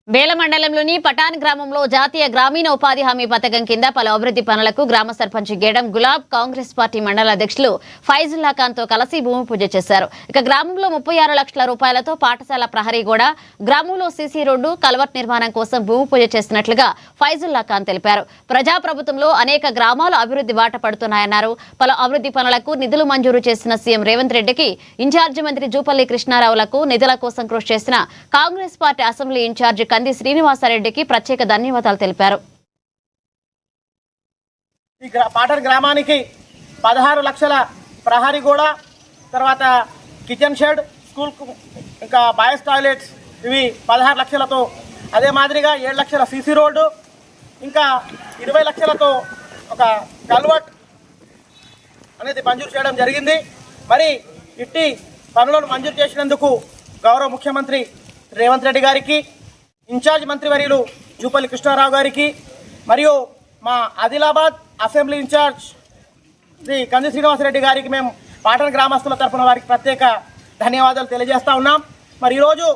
బేల మండలంలోని పటాన్ గ్రామంలో జాతీయ గ్రామీణ ఉపాధి హామీ పథకం కింద పలు అభివృద్ధి పనులకు గ్రామ సర్పంచ్ గేడం గులాబ్ కాంగ్రెస్ పార్టీ మండల అధ్యక్షులు ఫైజుల్లా ఖాన్ తో కలిసి భూమి పూజ చేశారు. ఇక గ్రామంలో 36 లక్షల రూపాయలతో పాఠశాల ప్రహరీ గోడ, గ్రామంలో సీసీ రోడ్డు, కల్వర్ట్ నిర్మాణం కోసం భూమి పూజ చేసినట్లుగా ఫైజుల్లా ఖాన్ తెలిపారు. ప్రజాప్రభుత్వంలో అనేక గ్రామాలు అభివృద్ధి బాట పడుతున్నాయన్నారు. పలు అభివృద్ధి పనులకు నిధులు మంజూరు చేసిన సీఎం రేవంత్ రెడ్డికి, ఇన్ఛార్జి మంత్రి జూపల్లి కృష్ణారావులకు నిధుల కోసం కృషి చేసిన కాంగ్రెస్ పార్టీ అసెంబ్లీ ఇన్ఛార్జి కంది శ్రీనివాసరెడ్డికి ప్రత్యేక ధన్యవాదాలు తెలిపారు. ఈ పాటన్ గ్రామానికి 16 లక్షల ప్రహరీ గోడ, తర్వాత కిచెన్ షెడ్, స్కూల్ ఇంకా బాయ్స్ టాయిలెట్స్ ఇవి 16 లక్షలతో, అదే మాదిరిగా 7 లక్షల సీసీ రోడ్డు, ఇంకా 20 లక్షలతో ఒక కల్వర్ట్ అనేది మంజూరు చేయడం జరిగింది. మరి ఇట్టి పనులను మంజూరు చేసినందుకు గౌరవ ముఖ్యమంత్రి రేవంత్ రెడ్డి గారికి, ఇన్ఛార్జ్ మంత్రివర్యులు జూపల్లి కృష్ణారావు గారికి, మరియు మా ఆదిలాబాద్ అసెంబ్లీ ఇన్ఛార్జ్ శ్రీ కంది శ్రీనివాసరెడ్డి గారికి మేము పాటన్ గ్రామస్తుల తరఫున వారికి ప్రత్యేక ధన్యవాదాలు తెలియజేస్తూ ఉన్నాం. మరి ఈరోజు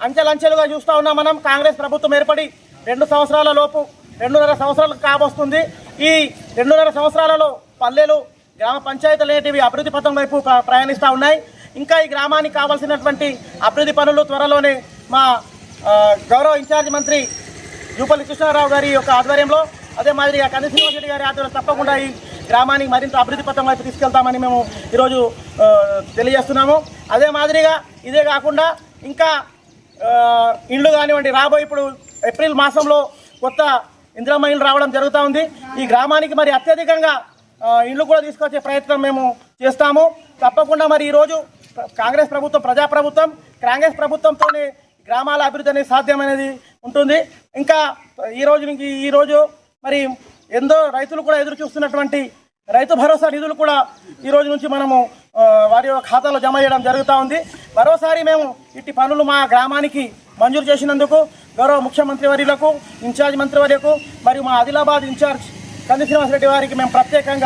అంచెలంచెలుగా చూస్తూ ఉన్నాం. మనం కాంగ్రెస్ ప్రభుత్వం ఏర్పడి 2 సంవత్సరాల లోపు 2.5 సంవత్సరాలు కాబోస్తుంది. ఈ 2.5 సంవత్సరాలలో పల్లెలు, గ్రామ పంచాయతీలు అనేటివి అభివృద్ధి పథం వైపు ప్రయాణిస్తూ ఉన్నాయి. ఇంకా ఈ గ్రామానికి కావాల్సినటువంటి అభివృద్ధి పనులు త్వరలోనే మా గౌరవ ఇన్ఛార్జ్ మంత్రి జూపల్లి కృష్ణారావు గారి యొక్క ఆధ్వర్యంలో, అదే మాదిరిగా కంది శ్రీనివాసరెడ్డి గారి ఆధ్వర్యంలో తప్పకుండా ఈ గ్రామానికి మరింత అభివృద్ధి పథం వైపు తీసుకెళ్తామని మేము ఈరోజు తెలియజేస్తున్నాము. అదే మాదిరిగా ఇదే కాకుండా ఇంకా ఇండ్లు కానివ్వండి, రాబోయే ఇప్పుడు ఏప్రిల్ మాసంలో కొత్త ఇందిరమ్మ ఇల్లు రావడం జరుగుతూ ఉంది. ఈ గ్రామానికి మరి అత్యధికంగా ఇళ్ళు కూడా తీసుకొచ్చే ప్రయత్నం మేము చేస్తాము తప్పకుండా. మరి ఈరోజు కాంగ్రెస్ ప్రభుత్వం ప్రజాప్రభుత్వం, కాంగ్రెస్ ప్రభుత్వంతోనే గ్రామాల అభివృద్ధి అనేది సాధ్యమైనది ఉంటుంది. ఇంకా ఈరోజు మరి ఎంతో రైతులు కూడా ఎదురు చూస్తున్నటువంటి రైతు భరోసా నిధులు కూడా ఈ రోజు నుంచి మనము వారి ఖాతాలో జమ చేయడం జరుగుతూ ఉంది. మరోసారి మేము ఇట్టి పనులు మా గ్రామానికి మంజూరు చేసినందుకు గౌరవ ముఖ్యమంత్రి వర్యులకు, ఇన్ఛార్జ్ మంత్రివర్యకు మరియు మా ఆదిలాబాద్ ఇన్ఛార్జ్ కంది శ్రీనివాసరెడ్డి వారికి మేము ప్రత్యేకంగా